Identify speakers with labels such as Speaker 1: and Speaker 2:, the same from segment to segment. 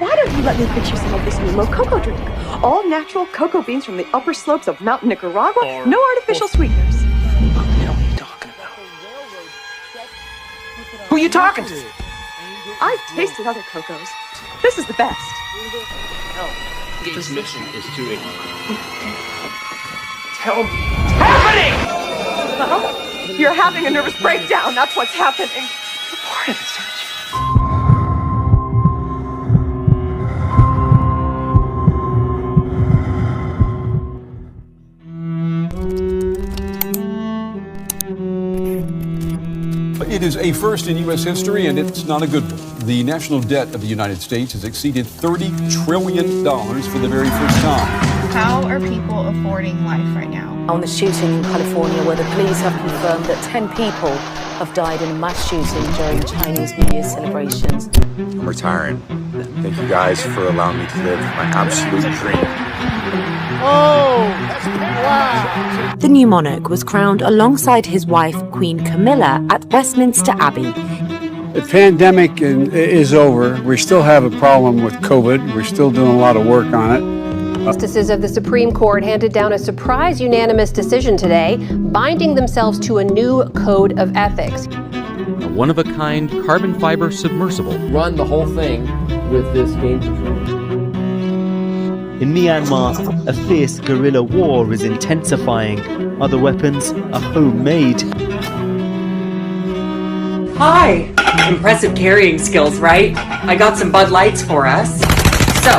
Speaker 1: Why don't you let me fix you some of this new low cocoa drink? All natural cocoa beans from the upper slopes of Mountain Nicaragua, no artificial sweeteners.
Speaker 2: What the hell are you talking about? Who are you talking to?
Speaker 1: I've tasted other cocos. This is the best.
Speaker 2: This mission is to tell me what's happening!
Speaker 1: Well, you're having a nervous breakdown. That's what's happening.
Speaker 2: You're part of this, aren't you?
Speaker 3: It is a first in U.S. history, and it's not a good one. The national debt of the United States has exceeded $30 trillion for the very first time.
Speaker 4: How are people affording life right now?
Speaker 5: On the shooting in California, where the police have confirmed that 10 people have died in a mass shooting during Chinese New Year celebrations.
Speaker 6: I'm retiring. Thank you guys for allowing me to live my absolute dream.
Speaker 7: Oh, that's wow.
Speaker 5: The new monarch was crowned alongside his wife, Queen Camilla, at Westminster Abbey.
Speaker 7: The pandemic is over. We still have a problem with COVID. We're still doing a lot of work on it.
Speaker 8: Justices of the Supreme Court handed down a surprise unanimous decision today, binding themselves to a new code of ethics.
Speaker 9: A one-of-a-kind carbon fiber submersible.
Speaker 2: Run the whole thing with this game control.
Speaker 10: In Myanmar, a fierce guerrilla war is intensifying. Other weapons are homemade.
Speaker 11: Hi! Impressive carrying skills, right? I got some Bud Lights for us. So,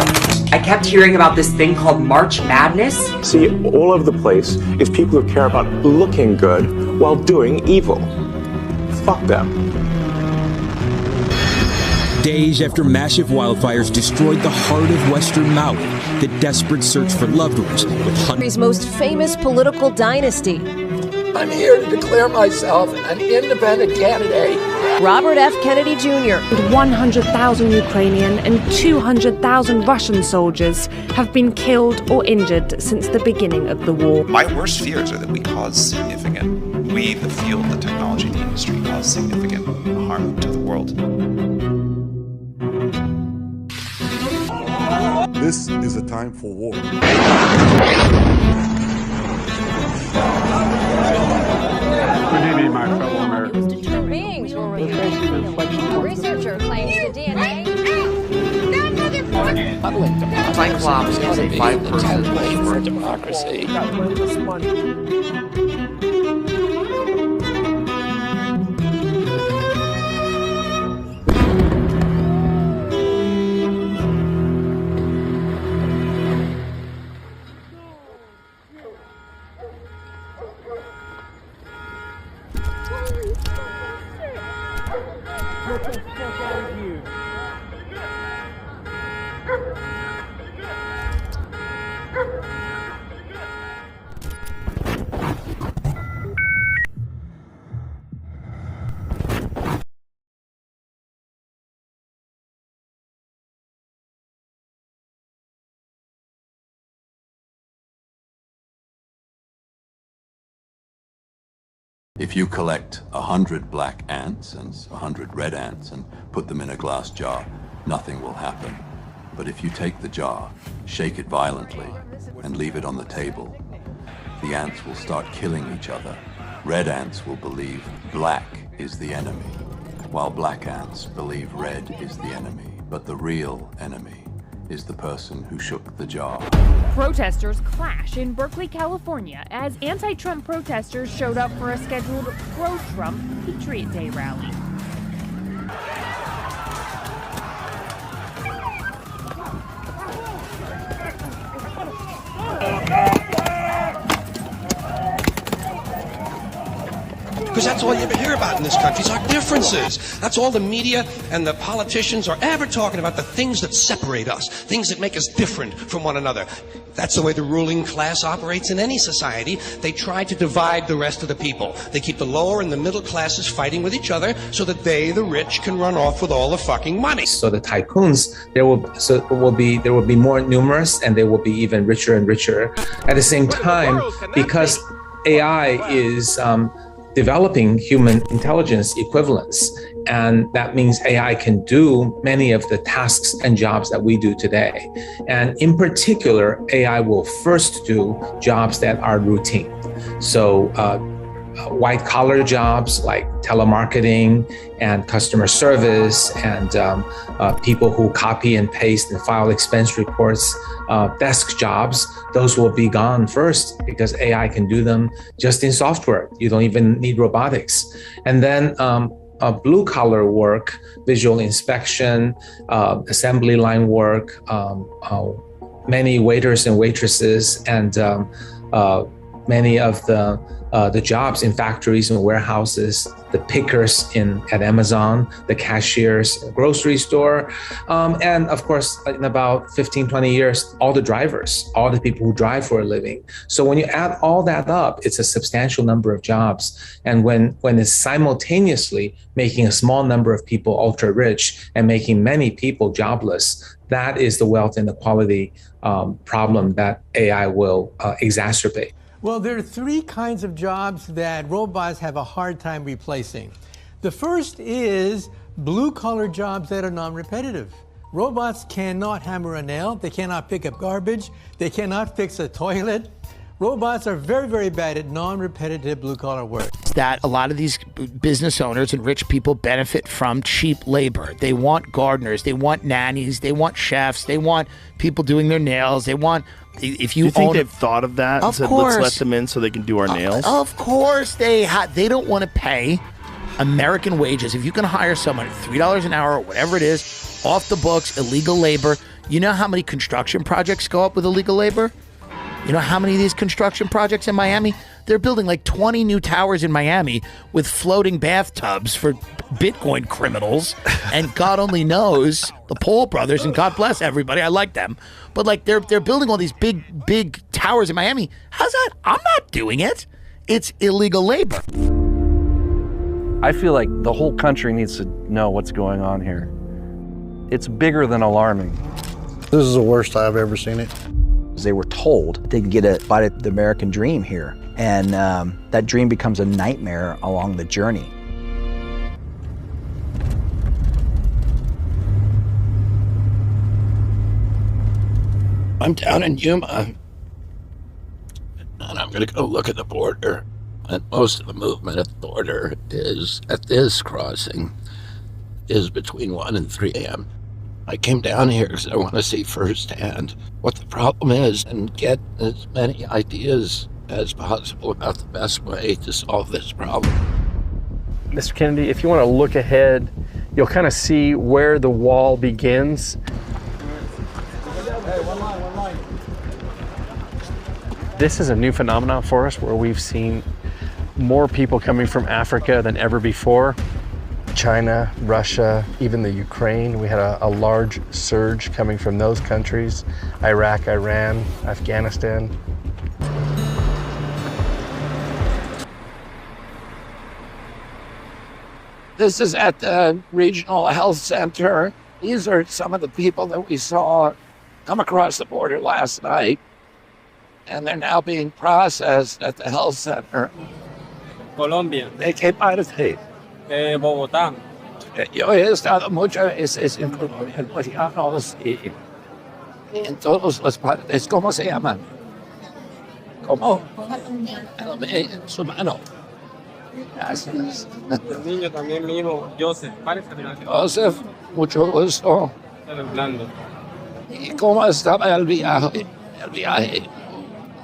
Speaker 11: I kept hearing about this thing called March Madness.
Speaker 6: See, all over the place is people who care about looking good while doing evil. Fuck them.
Speaker 12: Days after massive wildfires destroyed the heart of Western Maui, the desperate search for loved ones with
Speaker 8: Country's most famous political dynasty.
Speaker 2: I'm here to declare myself an independent candidate.
Speaker 8: Robert F. Kennedy Jr.
Speaker 13: 100,000 Ukrainian and 200,000 Russian soldiers have been killed or injured since the beginning of the war.
Speaker 14: My worst fears are that we, the field, the technology, the industry, cause significant harm to the world.
Speaker 15: This is a time for war.
Speaker 7: Good evening, my fellow Americans.
Speaker 8: Beings were revealed. A researcher claims the DNA.
Speaker 2: Cyclops is a five-person for democracy.
Speaker 16: If you collect 100 black ants and 100 red ants and put them in a glass jar, nothing will happen. But if you take the jar, shake it violently, and leave it on the table, the ants will start killing each other. Red ants will believe black is the enemy, while black ants believe red is the enemy. But the real enemy is the person who shook the jar.
Speaker 17: Protesters clash in Berkeley, California, as anti-Trump protesters showed up for a scheduled pro-Trump Patriot Day rally.
Speaker 18: Because that's all you ever hear about in this country is our differences. That's all the media and the politicians are ever talking about, the things that separate us, things that make us different from one another. That's the way the ruling class operates in any society. They try to divide the rest of the people. They keep the lower and the middle classes fighting with each other so that they, the rich, can run off with all the fucking money.
Speaker 19: So the tycoons, there will be more numerous, and they will be even richer and richer. At the same time, because AI is developing human intelligence equivalents, And that means AI can do many of the tasks and jobs that we do today. And in particular, AI will first do jobs that are routine. So white collar jobs like telemarketing and customer service and people who copy and paste and file expense reports, desk jobs, those will be gone first because AI can do them just in software. You don't even need robotics. And then blue collar work, visual inspection, assembly line work, many waiters and waitresses, and many of the jobs in factories and warehouses, the pickers at Amazon, the cashiers, grocery store, and of course, in about 15, 20 years, all the drivers, all the people who drive for a living. So when you add all that up, it's a substantial number of jobs. And when it's simultaneously making a small number of people ultra rich and making many people jobless, that is the wealth inequality problem that AI will exacerbate.
Speaker 20: Well, there are three kinds of jobs that robots have a hard time replacing. The first is blue-collar jobs that are non-repetitive. Robots cannot hammer a nail, they cannot pick up garbage, they cannot fix a toilet. Robots are very, very bad at non-repetitive blue-collar work.
Speaker 21: That a lot of these business owners and rich people benefit from cheap labor. They want gardeners, they want nannies, they want chefs, they want people doing their nails, they want... If you
Speaker 22: think they've thought of that and said, let's let them in so they can do our nails?
Speaker 21: Of course they don't want to pay American wages. If you can hire someone at $3 an hour or whatever it is, off the books, illegal labor. You know how many construction projects go up with illegal labor? You know how many of these construction projects in Miami? They're building like 20 new towers in Miami with floating bathtubs for Bitcoin criminals. And God only knows, the Paul brothers, and God bless everybody, I like them. But like they're building all these big towers in Miami. How's that? I'm not doing it. It's illegal labor.
Speaker 23: I feel like the whole country needs to know what's going on here. It's bigger than alarming.
Speaker 24: This is the worst I've ever seen it.
Speaker 25: They were told they could get a bite at the American dream here, and that dream becomes a nightmare along the journey.
Speaker 2: I'm down in Yuma, and I'm going to go look at the border. And most of the movement at the border is at this crossing, is between 1 and 3 a.m. I came down here because I want to see firsthand what the problem is and get as many ideas as possible about the best way to solve this problem.
Speaker 23: Mr. Kennedy, if you want to look ahead, you'll kind of see where the wall begins. This is a new phenomenon for us where we've seen more people coming from Africa than ever before. China, Russia, even the Ukraine. We had a large surge coming from those countries. Iraq, Iran, Afghanistan.
Speaker 2: This is at the Regional Health Center. These are some of the people that we saw come across the border last night, and they're now being processed at the health center.
Speaker 26: Colombia.
Speaker 2: They came out of state.
Speaker 26: Bogotá.
Speaker 2: Yo he estado muchas veces en colombianos y en todos los partes. ¿Cómo se llaman? ¿Cómo? En su mano. Gracias.
Speaker 26: El niño también mío, Joseph.
Speaker 2: Joseph, mucho gusto. ¿Y cómo estaba el viaje? El viaje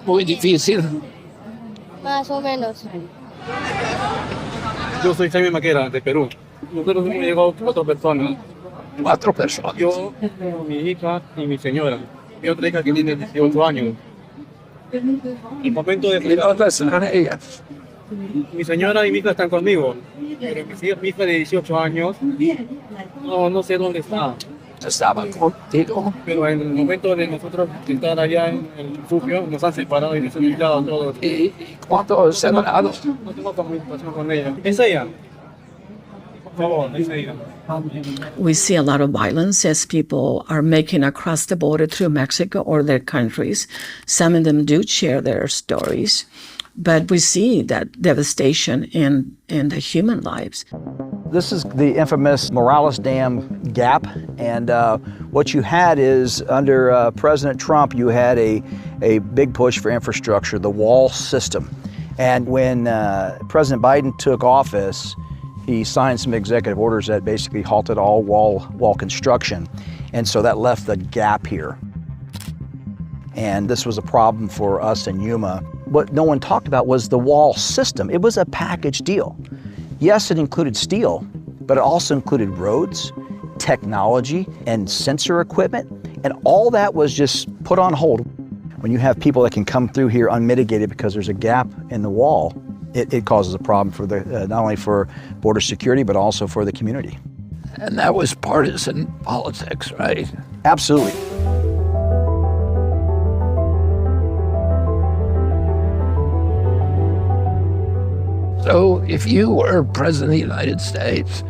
Speaker 2: muy difícil.
Speaker 27: Más o menos.
Speaker 26: Yo soy Jaime Maquera, de Perú. Nosotros hemos llegado 4 personas.
Speaker 2: 4 personas.
Speaker 26: Yo, mi hija y mi señora. Mi otra hija que tiene 18 años. El momento de...
Speaker 2: ¿Y dónde están ellas?
Speaker 26: Mi señora y mi hija están conmigo. Pero mi hija de 18 años, no sé dónde está.
Speaker 2: Estaban contigo.
Speaker 26: Pero en el momento de nosotros estar allá en el refugio, nos han separado y nos han invitado a todos.
Speaker 2: ¿Y cuánto separado?
Speaker 26: No tengo comunicación con ella. ¿Es ella? Por favor, es ella.
Speaker 28: We see a lot of violence as people are making across the border through Mexico or their countries. Some of them do share their stories. but we see that devastation in the human lives.
Speaker 25: This is the infamous Morales Dam gap, and what you had is under President Trump, you had a big push for infrastructure, the wall system. And when President Biden took office, he signed some executive orders that basically halted all wall construction. And so that left the gap here. And this was a problem for us in Yuma. What no one talked about was the wall system. It was a package deal. Yes, it included steel, but it also included roads, technology, and sensor equipment. And all that was just put on hold. When you have people that can come through here unmitigated because there's a gap in the wall, it causes a problem for the not only for border security, but also for the community.
Speaker 2: And that was partisan politics, right?
Speaker 25: Absolutely.
Speaker 2: So if you were president of the United States,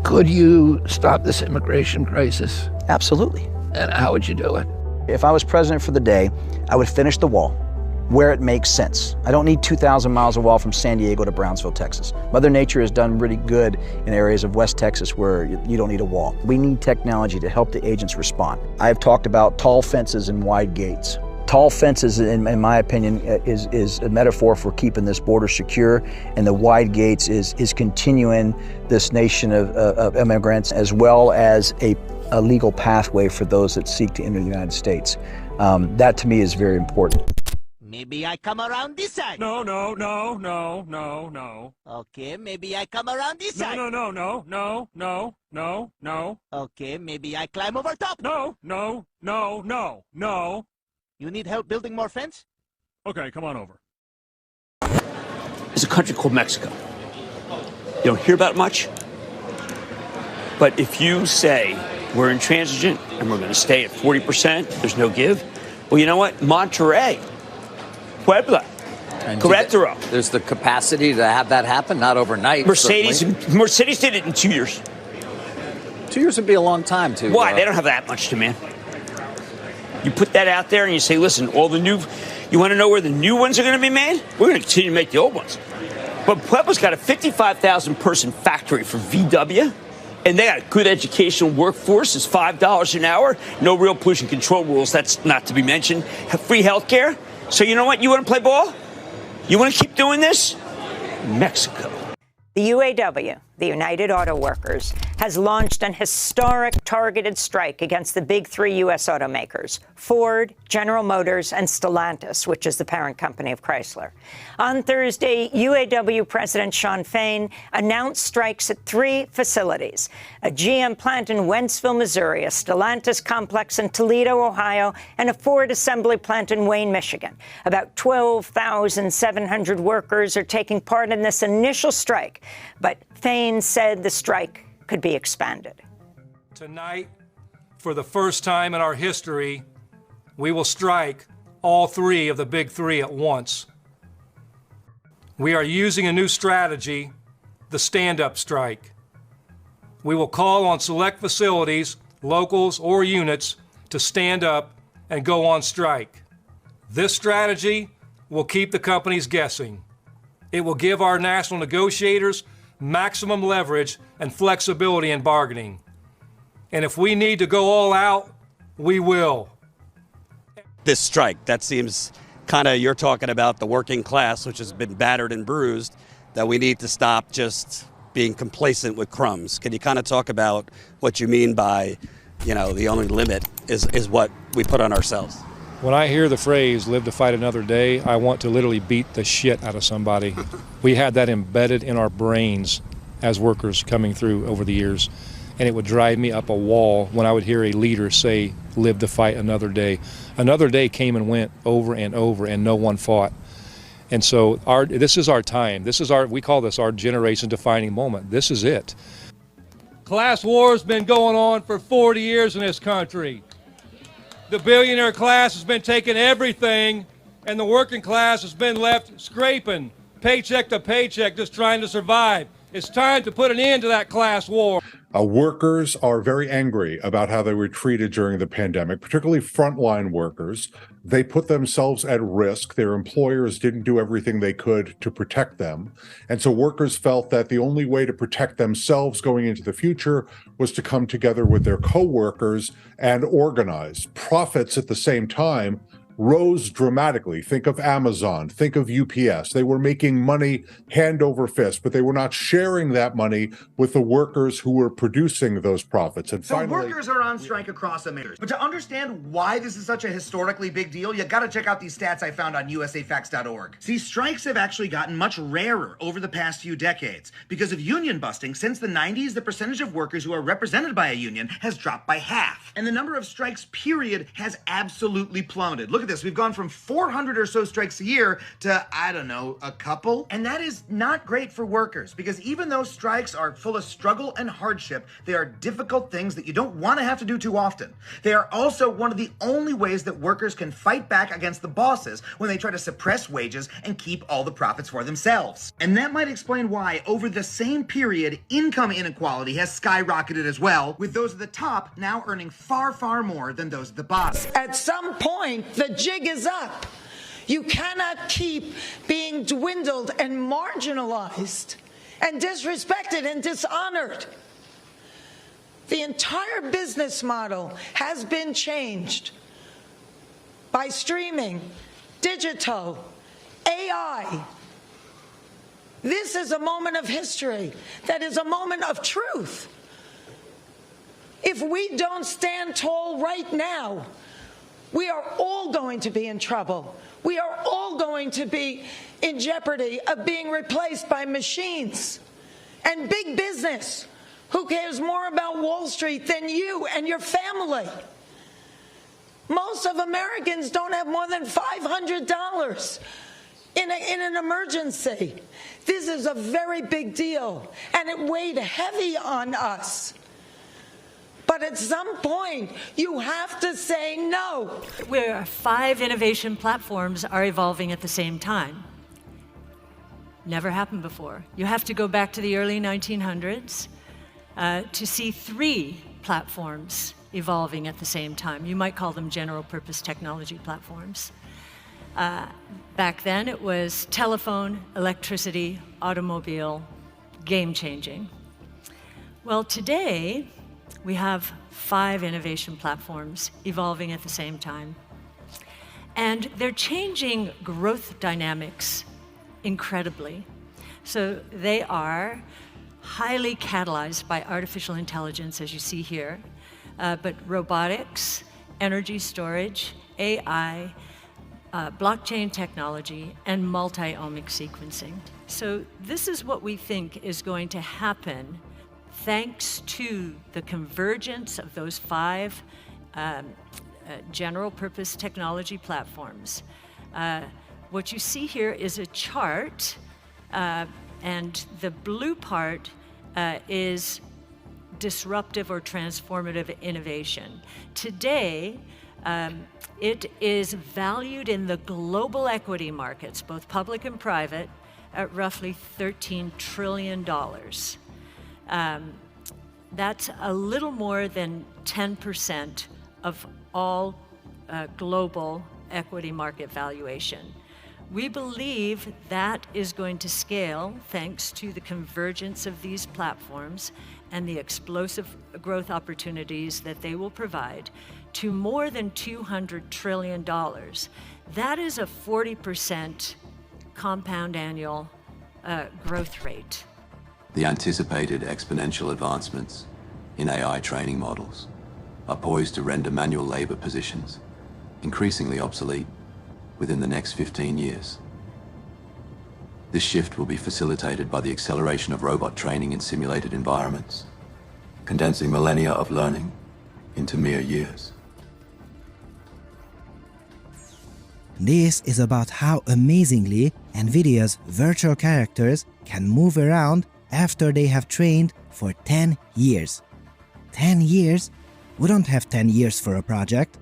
Speaker 2: could you stop this immigration crisis?
Speaker 25: Absolutely.
Speaker 2: And how would you do it?
Speaker 25: If I was president for the day, I would finish the wall where it makes sense. I don't need 2,000 miles of wall from San Diego to Brownsville, Texas. Mother Nature has done really good in areas of West Texas where you don't need a wall. We need technology to help the agents respond. I've talked about tall fences and wide gates. Tall fences, in my opinion, is a metaphor for keeping this border secure, and the wide gates is continuing this nation of immigrants, as well as a legal pathway for those that seek to enter the United States. That to me is very important.
Speaker 1: Maybe I come around this side.
Speaker 3: No.
Speaker 1: Okay, maybe I come around this side.
Speaker 3: No.
Speaker 1: Okay, maybe I climb over top.
Speaker 3: No.
Speaker 1: You need help building more fence?
Speaker 3: Okay, come on over.
Speaker 4: There's a country called Mexico. You don't hear about it much. But if you say we're intransigent and we're going to stay at 40%, there's no give. Well, you know what? Monterrey, Puebla, Querétaro.
Speaker 5: There's the capacity to have that happen, not overnight.
Speaker 4: Mercedes did it in 2 years.
Speaker 5: 2 years would be a long time, too.
Speaker 4: Why? They don't have that much demand. You put that out there and you say, listen, you want to know where the new ones are going to be made? We're going to continue to make the old ones. But Puebla's got a 55,000 person factory for VW, and they got a good educational workforce. It's $5 an hour. No real pollution control rules. That's not to be mentioned. Have free health care. So you know what? You want to play ball? You want to keep doing this? Mexico.
Speaker 6: The UAW, the United Auto Workers, has launched an historic targeted strike against the big three U.S. automakers, Ford, General Motors, and Stellantis, which is the parent company of Chrysler. On Thursday, UAW President Shawn Fain announced strikes at 3 facilities: a GM plant in Wentzville, Missouri, a Stellantis complex in Toledo, Ohio, and a Ford assembly plant in Wayne, Michigan. About 12,700 workers are taking part in this initial strike, but Fain said the strike could be expanded.
Speaker 3: Tonight, for the first time in our history, we will strike all 3 of the big 3 at once. We are using a new strategy, the stand-up strike. We will call on select facilities, locals, or units to stand up and go on strike. This strategy will keep the companies guessing. It will give our national negotiators maximum leverage and flexibility in bargaining. And if we need to go all out, we will.
Speaker 9: This strike, that seems kind of, you're talking about the working class, which has been battered and bruised, that we need to stop just being complacent with crumbs. Can you kind of talk about what you mean by, the only limit is what we put on ourselves?
Speaker 3: When I hear the phrase, live to fight another day, I want to literally beat the shit out of somebody. We had that embedded in our brains as workers coming through over the years. And it would drive me up a wall when I would hear a leader say, live to fight another day. Another day came and went over and over, and no one fought. And so this is our time. We call this our generation defining moment. This is it. Class war's been going on for 40 years in this country. The billionaire class has been taking everything, and the working class has been left scraping, paycheck to paycheck, just trying to survive. It's time to put an end to that class war.
Speaker 7: Workers are very angry about how they were treated during the pandemic, particularly frontline workers. They put themselves at risk. Their employers didn't do everything they could to protect them. And so workers felt that the only way to protect themselves going into the future was to come together with their co-workers and organize. Profits at the same time rose dramatically. Think of Amazon, think of UPS. They were making money hand over fist, but they were not sharing that money with the workers who were producing those profits. And
Speaker 8: So
Speaker 7: finally,
Speaker 8: workers are on strike across America. But to understand why this is such a historically big deal, you gotta check out these stats I found on usafacts.org. See, strikes have actually gotten much rarer over the past few decades. Because of union busting, since the 90s, the percentage of workers who are represented by a union has dropped by half. And the number of strikes, period, has absolutely plummeted. Look at this. We've gone from 400 or so strikes a year to, I don't know, a couple. And that is not great for workers, because even though strikes are full of struggle and hardship, they are difficult things that you don't want to have to do too often. They are also one of the only ways that workers can fight back against the bosses when they try to suppress wages and keep all the profits for themselves. And that might explain why, over the same period, income inequality has skyrocketed as well, with those at the top now earning far, far more than those at the bottom.
Speaker 10: At some point, the jig is up. You cannot keep being dwindled and marginalized and disrespected and dishonored. The entire business model has been changed by streaming, digital, AI. This is a moment of history that is a moment of truth. If we don't stand tall right now, we are all going to be in trouble. We are all going to be in jeopardy of being replaced by machines and big business, who cares more about Wall Street than you and your family. Most of Americans don't have more than $500 in an emergency. This is a very big deal, and it weighed heavy on us. But at some point, you have to say no.
Speaker 11: Where 5 innovation platforms are evolving at the same time. Never happened before. You have to go back to the early 1900s to see 3 platforms evolving at the same time. You might call them general purpose technology platforms. Back then, it was telephone, electricity, automobile, game-changing. Well, today, we have 5 innovation platforms evolving at the same time. And they're changing growth dynamics incredibly. So they are highly catalyzed by artificial intelligence, as you see here, but robotics, energy storage, AI, blockchain technology, and multi-omic sequencing. So this is what we think is going to happen thanks to the convergence of those 5 general purpose technology platforms. What you see here is a chart, and the blue part is disruptive or transformative innovation. Today, it is valued in the global equity markets, both public and private, at roughly $13 trillion. That's a little more than 10% of all global equity market valuation. We believe that is going to scale thanks to the convergence of these platforms and the explosive growth opportunities that they will provide to more than $200 trillion. That is a 40% compound annual growth rate.
Speaker 16: The anticipated exponential advancements in AI training models are poised to render manual labor positions increasingly obsolete within the next 15 years. This shift will be facilitated by the acceleration of robot training in simulated environments, condensing millennia of learning into mere years.
Speaker 12: This is about how amazingly NVIDIA's virtual characters can move around after they have trained for 10 years. 10 years? We don't have 10 years for a project.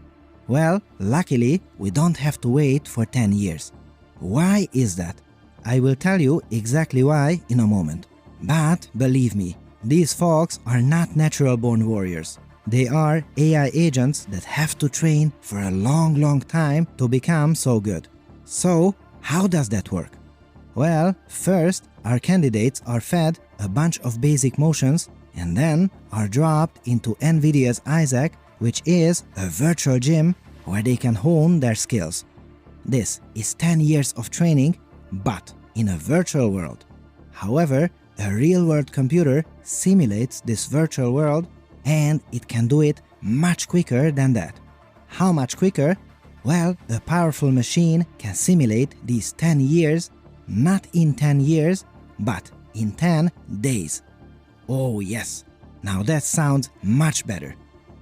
Speaker 12: Well, luckily, we don't have to wait for 10 years. Why is that? I will tell you exactly why in a moment. But believe me, these folks are not natural-born warriors. They are AI agents that have to train for a long time to become so good. So, how does that work? Well, first, our candidates are fed a bunch of basic motions and then are dropped into NVIDIA's Isaac, which is a virtual gym where they can hone their skills. This is 10 years of training, but in a virtual world. However, a real-world computer simulates this virtual world, and it can do it much quicker than that. How much quicker? Well, a powerful machine can simulate these 10 years, not in 10 years, but in 10 days. Oh yes, now that sounds much better.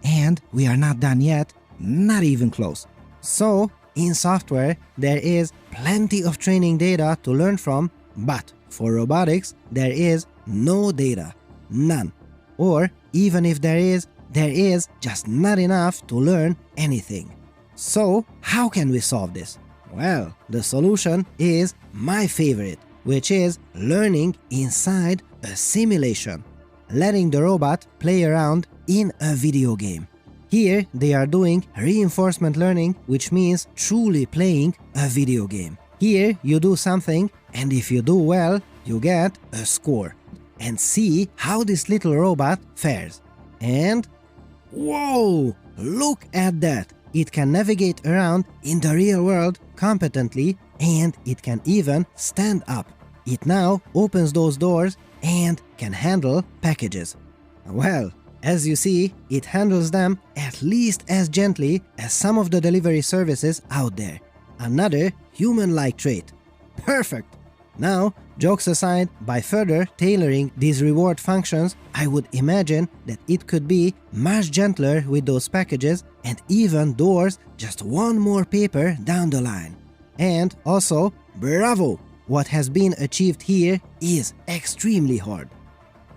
Speaker 12: And we are not done yet, not even close. So, in software, there is plenty of training data to learn from, but for robotics, there is no data, none. Or even if there is just not enough to learn anything. So, how can we solve this? Well, the solution is my favorite, which is learning inside a simulation, letting the robot play around in a video game. Here, they are doing reinforcement learning, which means truly playing a video game. Here, you do something, and if you do well, you get a score. And see how this little robot fares. And whoa! Look at that! It can navigate around in the real world competently, and it can even stand up. It now opens those doors and can handle packages. Well, as you see, it handles them at least as gently as some of the delivery services out there. Another human-like trait. Perfect! Now, jokes aside, by further tailoring these reward functions, I would imagine that it could be much gentler with those packages and even doors just one more paper down the line. And also, bravo! What has been achieved here is extremely hard.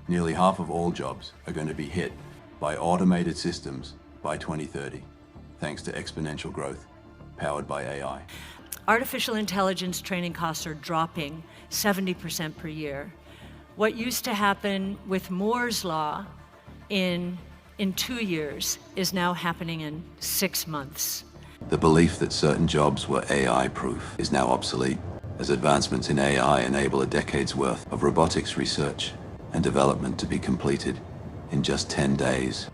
Speaker 16: Nearly half of all jobs are going to be hit by automated systems by 2030, thanks to exponential growth powered by AI.
Speaker 11: Artificial intelligence training costs are dropping 70% per year. What used to happen with Moore's Law in 2 years is now happening in 6 months.
Speaker 16: The belief that certain jobs were AI-proof is now obsolete, as advancements in AI enable a decade's worth of robotics research and development to be completed in just 10 days.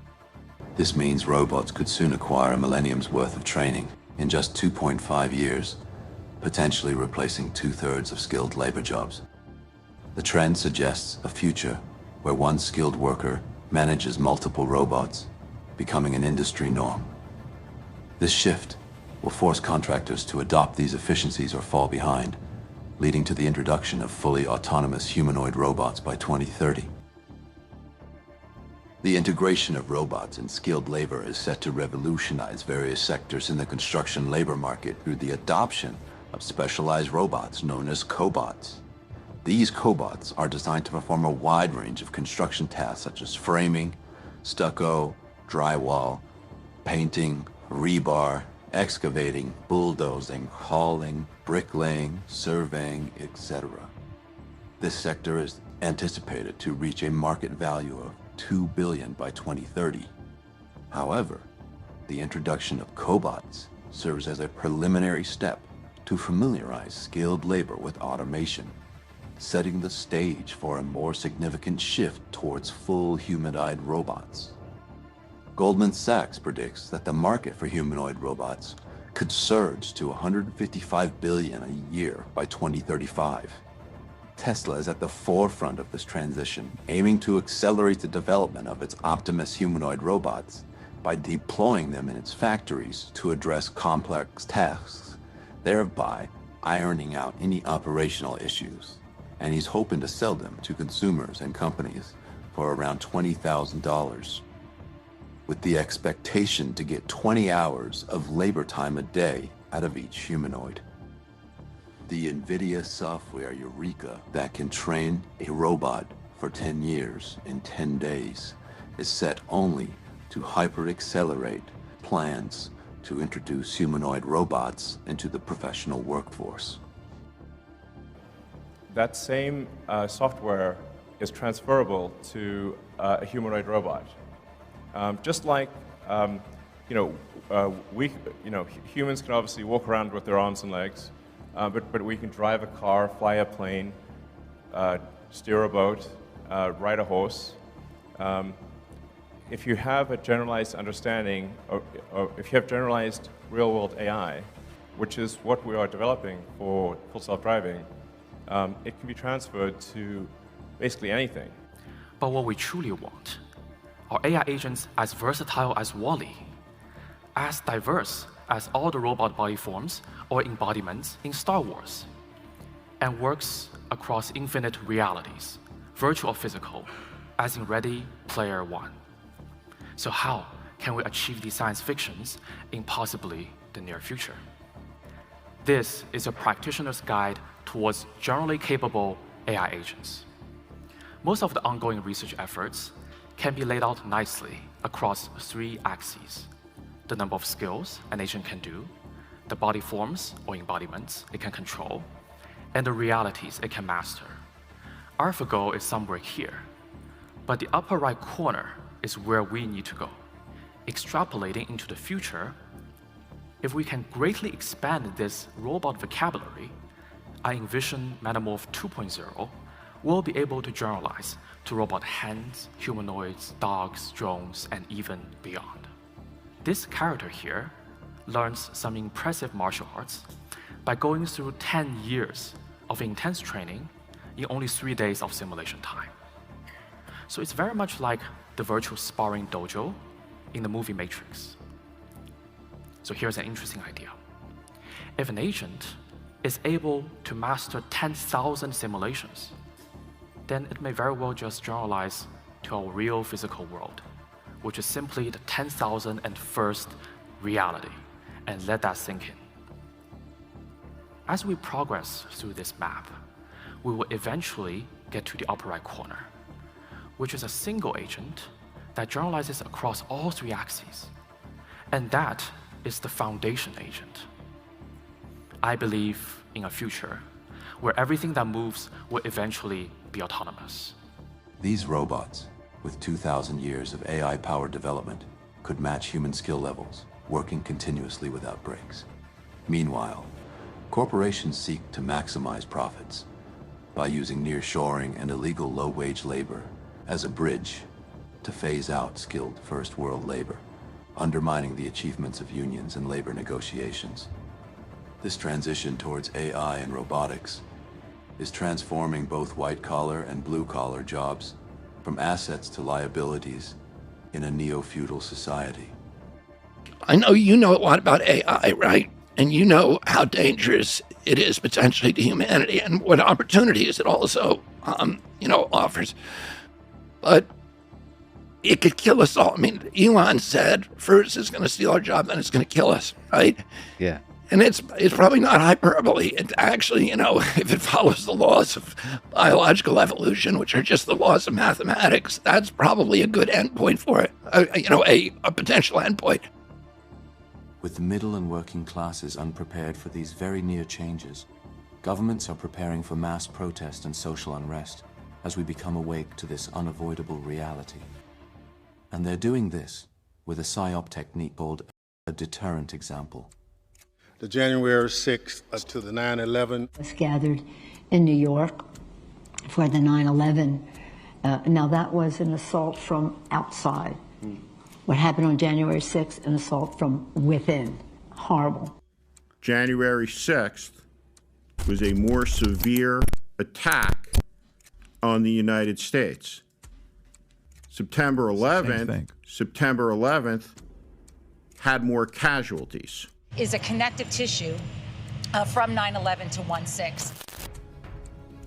Speaker 16: This means robots could soon acquire a millennium's worth of training in just 2.5 years, potentially replacing 2/3 of skilled labor jobs. The trend suggests a future where one skilled worker manages multiple robots, becoming an industry norm. This shift will force contractors to adopt these efficiencies or fall behind, leading to the introduction of fully autonomous humanoid robots by 2030. The integration of robots and skilled labor is set to revolutionize various sectors in the construction labor market through the adoption of specialized robots known as cobots. These cobots are designed to perform a wide range of construction tasks such as framing, stucco, drywall, painting, rebar, excavating, bulldozing, hauling, bricklaying, surveying, etc. This sector is anticipated to reach a market value of $2 billion by 2030. However, the introduction of cobots serves as a preliminary step to familiarize skilled labor with automation, setting the stage for a more significant shift towards full humanoid robots. Goldman Sachs predicts that the market for humanoid robots could surge to $155 billion a year by 2035. Tesla is at the forefront of this transition, aiming to accelerate the development of its Optimus humanoid robots by deploying them in its factories to address complex tasks, thereby ironing out any operational issues. And he's hoping to sell them to consumers and companies for around $20,000, with the expectation to get 20 hours of labor time a day out of each humanoid. The NVIDIA software Eureka that can train a robot for 10 years in 10 days is set only to hyper-accelerate plans to introduce humanoid robots into the professional workforce.
Speaker 13: That same software is transferable to a humanoid robot. Just like, humans can obviously walk around with their arms and legs, but we can drive a car, fly a plane, steer a boat, ride a horse. If you have a generalized understanding, or if you have generalized real-world AI, which is what we are developing for full self-driving, it can be transferred to basically anything.
Speaker 14: But what we truly want are AI agents as versatile as Wall-E, as diverse as all the robot body forms or embodiments in Star Wars, and works across infinite realities, virtual or physical, as in Ready Player One. So how can we achieve these science fictions in possibly the near future? This is a practitioner's guide towards generally capable AI agents. Most of the ongoing research efforts can be laid out nicely across 3 axes: the number of skills an agent can do, the body forms or embodiments it can control, and the realities it can master. AlphaGo is somewhere here, but the upper right corner is where we need to go. Extrapolating into the future, if we can greatly expand this robot vocabulary, I envision Metamorph 2.0 will be able to generalize to robot hands, humanoids, dogs, drones, and even beyond. This character here learns some impressive martial arts by going through 10 years of intense training in only 3 days of simulation time. So it's very much like the virtual sparring dojo in the movie Matrix. So here's an interesting idea. If an agent is able to master 10,000 simulations, then it may very well just generalize to our real physical world, which is simply the 10,001st reality, and let that sink in. As we progress through this map, we will eventually get to the upper right corner, which is a single agent that generalizes across all 3 axes. And that is the foundation agent. I believe in a future where everything that moves will eventually be autonomous.
Speaker 16: These robots, with 2,000 years of AI-powered development, could match human skill levels, working continuously without breaks. Meanwhile, corporations seek to maximize profits by using nearshoring and illegal low-wage labor as a bridge to phase out skilled first-world labor, undermining the achievements of unions and labor negotiations. This transition towards AI and robotics is transforming both white-collar and blue-collar jobs from assets to liabilities in a neo-feudal society.
Speaker 2: I know you know a lot about AI, right? And you know how dangerous it is potentially to humanity and what opportunities it also, offers. But it could kill us all. I mean, Elon said first it's going to steal our job, then it's going to kill us, right?
Speaker 15: Yeah.
Speaker 2: And it's probably not hyperbole. It's actually, if it follows the laws of biological evolution, which are just the laws of mathematics, that's probably a good endpoint for it, a potential endpoint.
Speaker 17: With the middle and working classes unprepared for these very near changes, governments are preparing for mass protest and social unrest as we become awake to this unavoidable reality. And they're doing this with a PSYOP technique called a deterrent example.
Speaker 18: The January 6th to the 9/11
Speaker 19: was gathered in New York for the 9/11. Now that was an assault from outside. What happened on January 6th, an assault from within. Horrible.
Speaker 20: January 6th was a more severe attack on the United States. September 11th had more casualties.
Speaker 22: Is a connective tissue from 9/11 to 1/6.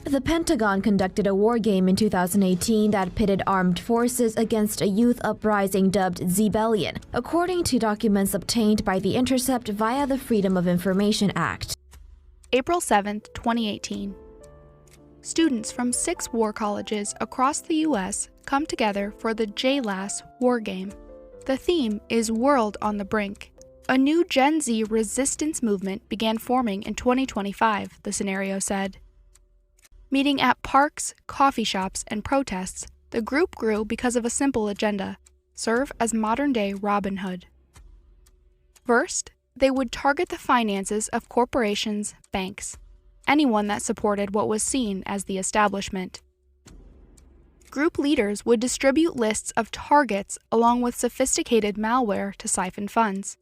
Speaker 29: The Pentagon conducted a war game in 2018 that pitted armed forces against a youth uprising dubbed Zebellion, according to documents obtained by The Intercept via the Freedom of Information Act.
Speaker 30: April 7, 2018. Students from 6 war colleges across the U.S. come together for the JLAS war game. The theme is World on the Brink. A new Gen Z resistance movement began forming in 2025, the scenario said. Meeting at parks, coffee shops, and protests, the group grew because of a simple agenda: serve as modern-day Robin Hood. First, they would target the finances of corporations, banks, anyone that supported what was seen as the establishment. Group leaders would distribute lists of targets along with sophisticated malware to siphon funds.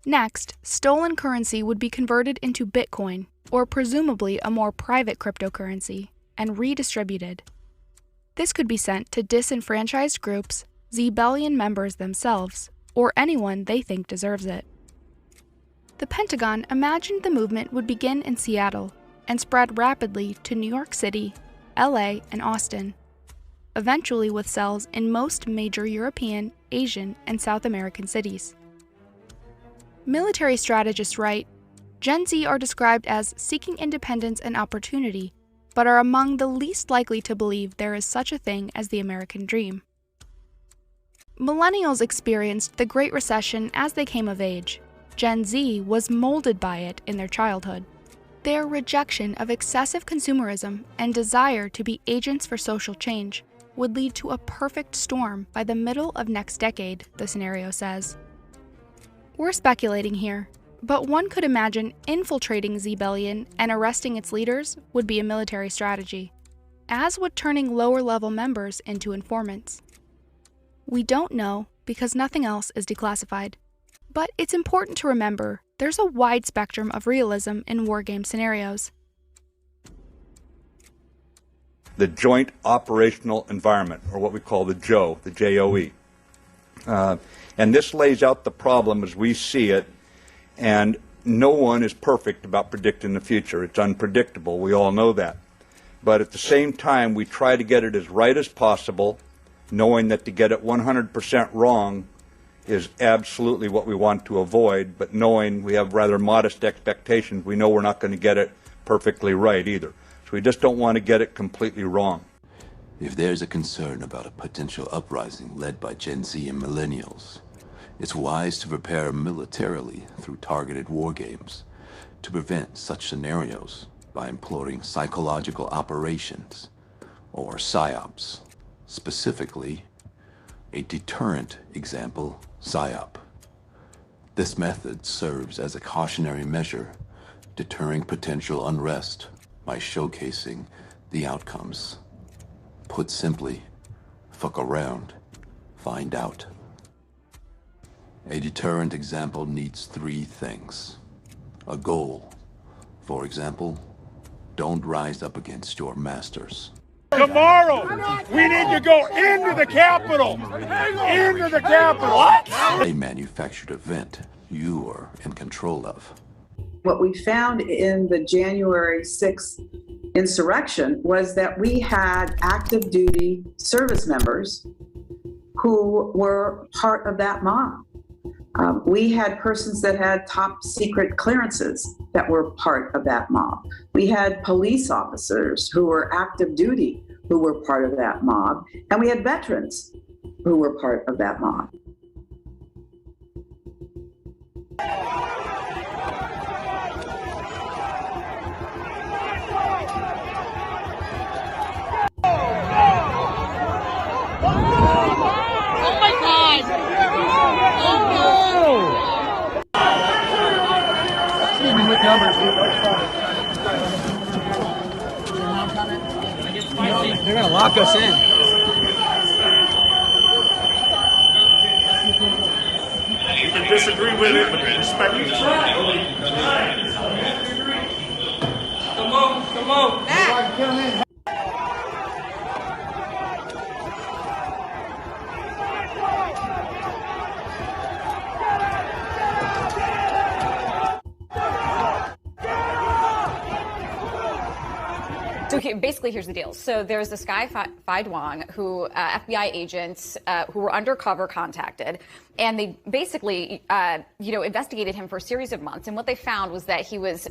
Speaker 30: Next, stolen currency would be converted into Bitcoin, or presumably a more private cryptocurrency, and redistributed. This could be sent to disenfranchised groups, Zebellion members themselves, or anyone they think deserves it. The Pentagon imagined the movement would begin in Seattle and spread rapidly to New York City, LA, and Austin, eventually with cells in most major European, Asian, and South American cities. Military strategists write, Gen Z are described as seeking independence and opportunity, but are among the least likely to believe there is such a thing as the American dream. Millennials experienced the Great Recession as they came of age. Gen Z was molded by it in their childhood. Their rejection of excessive consumerism and desire to be agents for social change would lead to a perfect storm by the middle of next decade, the scenario says. We're speculating here, but one could imagine infiltrating Zebellion and arresting its leaders would be a military strategy, as would turning lower-level members into informants. We don't know because nothing else is declassified. But it's important to remember there's a wide spectrum of realism in wargame scenarios.
Speaker 1: The Joint Operational Environment, or what we call the JOE, the JOE. And this lays out the problem as we see it, and no one is perfect about predicting the future. It's unpredictable. We all know that. But at the same time, we try to get it as right as possible, knowing that to get it 100% wrong is absolutely what we want to avoid, but knowing we have rather modest expectations, we know we're not going to get it perfectly right either. So we just don't want to get it completely wrong.
Speaker 16: If there's a concern about a potential uprising led by Gen Z and millennials, it's wise to prepare militarily through targeted war games to prevent such scenarios by employing psychological operations, or PSYOPs, specifically a deterrent example PSYOP. This method serves as a cautionary measure, deterring potential unrest by showcasing the outcomes. Put simply, fuck around, find out. A deterrent example needs 3 things. A goal. For example, don't rise up against your masters.
Speaker 5: Tomorrow, we need to go into the Capitol. Into the Capitol. What?
Speaker 16: A manufactured event you are in control of.
Speaker 15: What we found in the January 6th insurrection was that we had active duty service members who were part of that mob. We had persons that had top secret clearances that were part of that mob. We had police officers who were active duty who were part of that mob. And we had veterans who were part of that mob.
Speaker 5: Oh my God! With numbers, they're gonna lock us in. You can disagree with it, but respect it. Come on, back.
Speaker 21: So basically, here's the deal. So there's this guy, Phi Duong, who FBI agents who were undercover contacted, and they basically, investigated him for a series of months. And what they found was that he was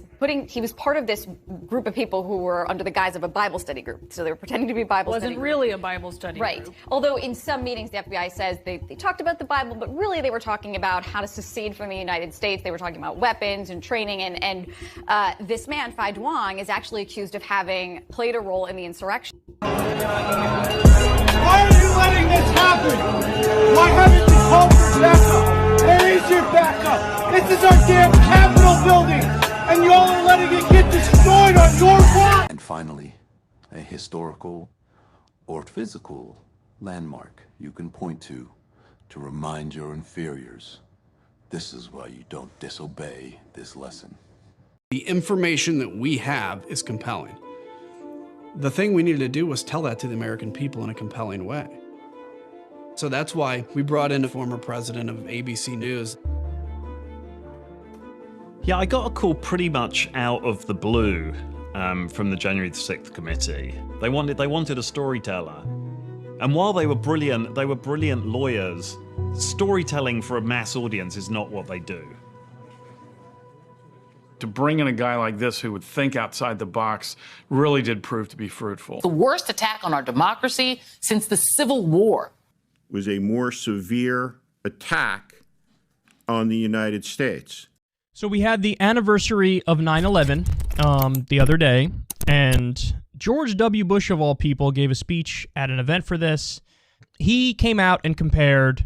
Speaker 21: part of this group of people who were under the guise of a Bible study group. So they were pretending to be a Bible study group.
Speaker 23: Wasn't really a Bible study
Speaker 21: group. Right. Although in some meetings, the FBI says they talked about the Bible, but really they were talking about how to secede from the United States. They were talking about weapons and training. And this man, Phi Duong, is actually accused of having played a role in the insurrection.
Speaker 5: Why are you letting this happen? Why haven't you called for backup? Where is your backup? This is our damn Capitol building, and y'all are letting it get destroyed on your watch.
Speaker 16: And finally, a historical or physical landmark you can point to remind your inferiors, this is why you don't disobey this lesson.
Speaker 3: The information that we have is compelling. The thing we needed to do was tell that to the American people in a compelling way. So that's why we brought in a former president of ABC News.
Speaker 4: Yeah, I got a call pretty much out of the blue from the January the 6th committee. They wanted a storyteller. And while they were brilliant lawyers, storytelling for a mass audience is not what they do.
Speaker 6: To bring in a guy like this who would think outside the box really did prove to be fruitful.
Speaker 9: The worst attack on our democracy since the Civil War.
Speaker 20: Was a more severe attack on the United States.
Speaker 23: So we had the anniversary of 9/11 the other day, and George W. Bush, of all people, gave a speech at an event for this. He came out and compared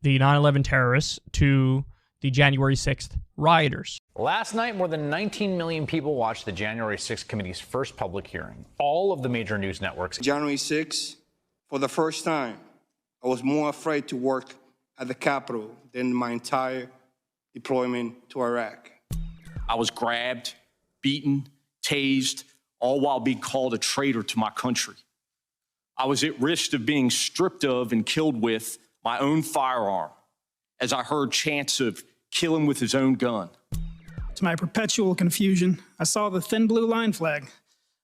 Speaker 23: the 9/11 terrorists to the January 6th rioters.
Speaker 24: Last night, more than 19 million people watched the January 6th committee's first public hearing. All of the major news networks.
Speaker 25: January 6th, for the first time, I was more afraid to work at the Capitol than my entire deployment to Iraq.
Speaker 26: I was grabbed, beaten, tased, all while being called a traitor to my country. I was at risk of being stripped of and killed with my own firearm as I heard chants of kill him with his own gun.
Speaker 27: To my perpetual confusion, I saw the thin blue line flag,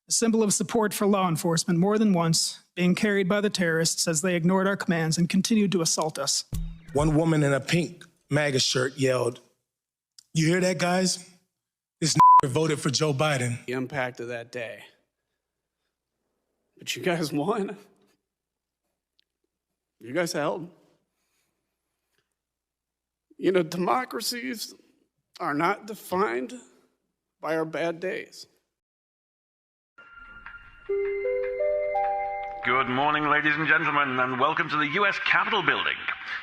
Speaker 27: a symbol of support for law enforcement, more than once, being carried by the terrorists as they ignored our commands and continued to assault us.
Speaker 25: One woman in a pink MAGA shirt yelled, "You hear that, guys? This voted for Joe Biden."
Speaker 3: The impact of that day. But you guys won. You guys held. You know, democracies are not defined by our bad days.
Speaker 28: Good morning, ladies and gentlemen, and welcome to the US Capitol building.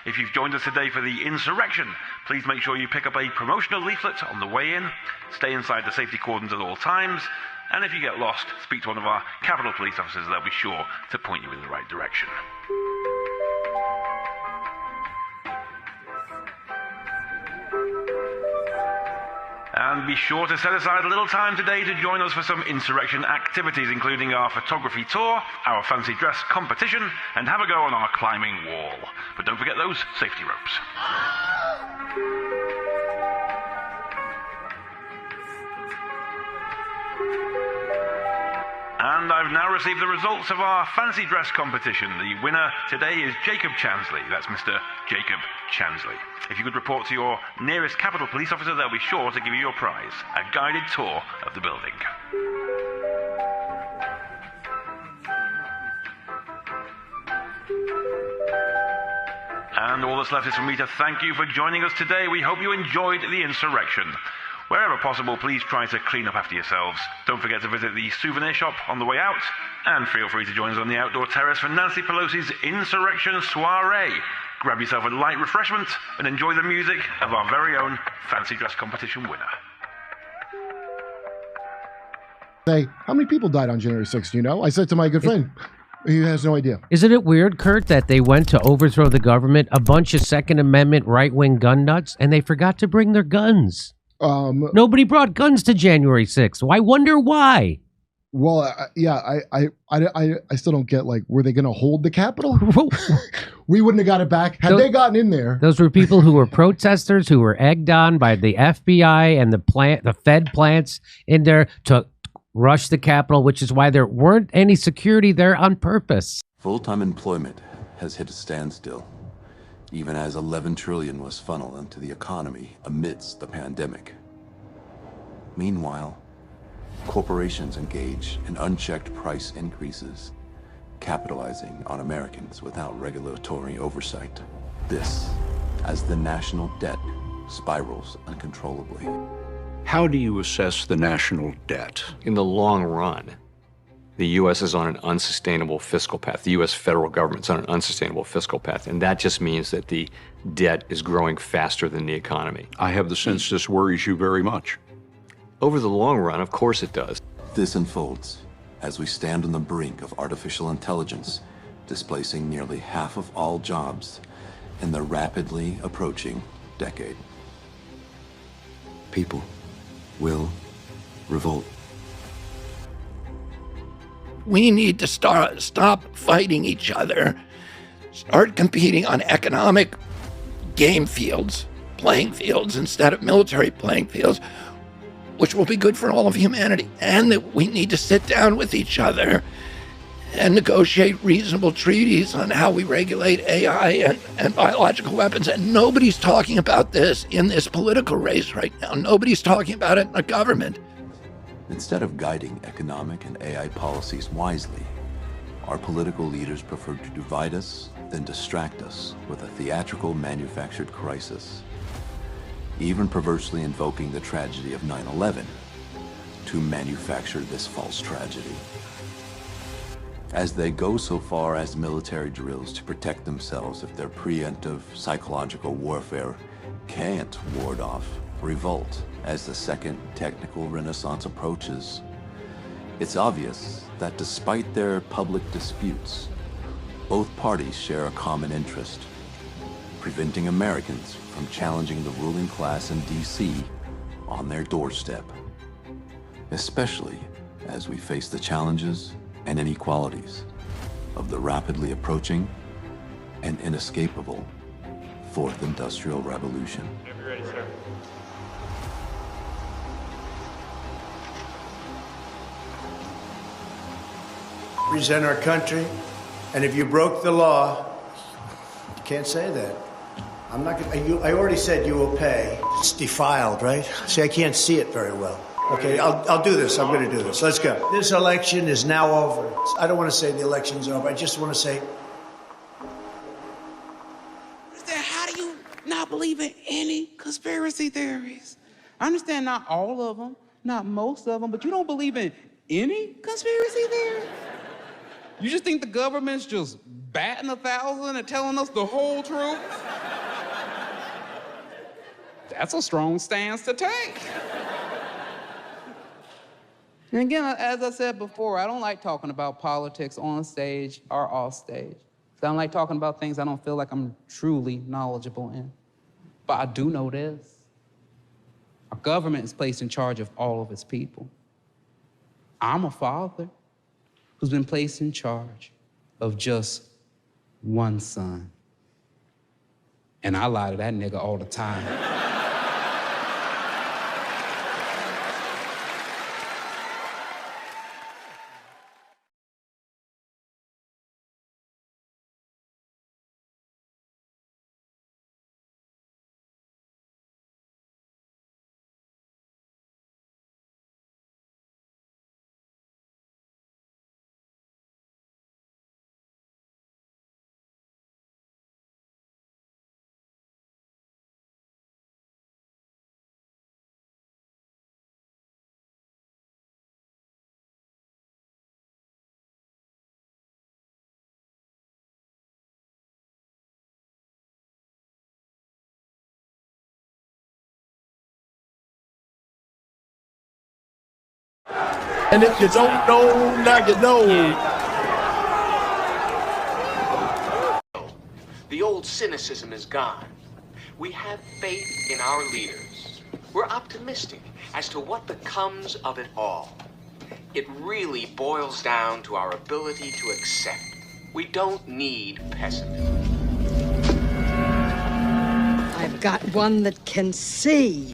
Speaker 28: If you've joined us today for the insurrection, please make sure you pick up a promotional leaflet on the way in, stay inside the safety cordons at all times, and if you get lost, speak to one of our Capitol Police officers. They'll be sure to point you in the right direction. And be sure to set aside a little time today to join us for some insurrection activities, including our photography tour, our fancy dress competition, and have a go on our climbing wall. But don't forget those safety ropes. And I've now received the results of our fancy dress competition. The winner today is Jacob Chansley. That's Mr. Jacob Chansley. If you could report to your nearest Capitol Police officer, they'll be sure to give you your prize, a guided tour of the building. And all that's left is for me to thank you for joining us today. We hope you enjoyed the insurrection. Wherever possible, please try to clean up after yourselves. Don't forget to visit the souvenir shop on the way out. And feel free to join us on the outdoor terrace for Nancy Pelosi's Insurrection Soiree. Grab yourself a light refreshment and enjoy the music of our very own fancy dress competition winner.
Speaker 31: Hey, how many people died on January 6th? Do you know? I said to my good friend, he has no idea.
Speaker 32: Isn't it weird, Kurt, that they went to overthrow the government, a bunch of Second Amendment right-wing gun nuts, and they forgot to bring their guns? Nobody brought guns to January 6th. I wonder why.
Speaker 31: Well, yeah, I still don't get, like, were they going to hold the Capitol? We wouldn't have got it back. Had they gotten in there.
Speaker 32: Those were people who were protesters who were egged on by the FBI and the Fed plants in there to rush the Capitol, which is why there weren't any security there on purpose.
Speaker 16: Full-time employment has hit a standstill, even as $11 trillion was funneled into the economy amidst the pandemic. Meanwhile, corporations engage in unchecked price increases, capitalizing on Americans without regulatory oversight. This, as the national debt spirals uncontrollably.
Speaker 33: How do you assess the national debt in the long run?
Speaker 2: The U.S. is on an unsustainable fiscal path. The U.S. federal government's on an unsustainable fiscal path, and that just means that the debt is growing faster than the economy.
Speaker 7: I have the sense this worries you very much.
Speaker 2: Over the long run, of course it does.
Speaker 16: This unfolds as we stand on the brink of artificial intelligence, displacing nearly half of all jobs in the rapidly approaching decade. People will revolt.
Speaker 8: We need to stop fighting each other, start competing on economic game fields, playing fields instead of military playing fields, which will be good for all of humanity. And that we need to sit down with each other and negotiate reasonable treaties on how we regulate AI and biological weapons. And nobody's talking about this in this political race right now. Nobody's talking about it in the government.
Speaker 16: Instead of guiding economic and AI policies wisely, our political leaders prefer to divide us than distract us with a theatrical manufactured crisis, even perversely invoking the tragedy of 9/11 to manufacture this false tragedy. As they go so far as military drills to protect themselves if their preemptive psychological warfare can't ward off revolt as the second technical renaissance approaches, it's obvious that despite their public disputes, both parties share a common interest: preventing Americans from challenging the ruling class in D.C. on their doorstep, especially as we face the challenges and inequalities of the rapidly approaching and inescapable Fourth Industrial Revolution.
Speaker 28: Whenever you're ready, sir.
Speaker 10: Represent our country, and if you broke the law, you can't say that. I'm not gonna, I already said you will pay. It's defiled, right? See, I can't see it very well. Okay, I'll do this. I'm going to do this. Let's go. This election is now over. I don't want to say the election's over. I just want to say...
Speaker 11: How do you not believe in any conspiracy theories? I understand not all of them, not most of them, but you don't believe in any conspiracy theories? You just think the government's just batting 1,000 and telling us the whole truth? That's a strong stance to take. And again, as I said before, I don't like talking about politics on stage or off stage. I don't like talking about things I don't feel like I'm truly knowledgeable in. But I do know this. Our government is placed in charge of all of its people. I'm a father who's been placed in charge of just one son. And I lie to that nigga all the time.
Speaker 10: And if you don't know, now you know.
Speaker 12: The old cynicism is gone. We have faith in our leaders. We're optimistic as to what becomes of it all. It really boils down to our ability to accept. We don't need pessimism.
Speaker 13: I've got one that can see.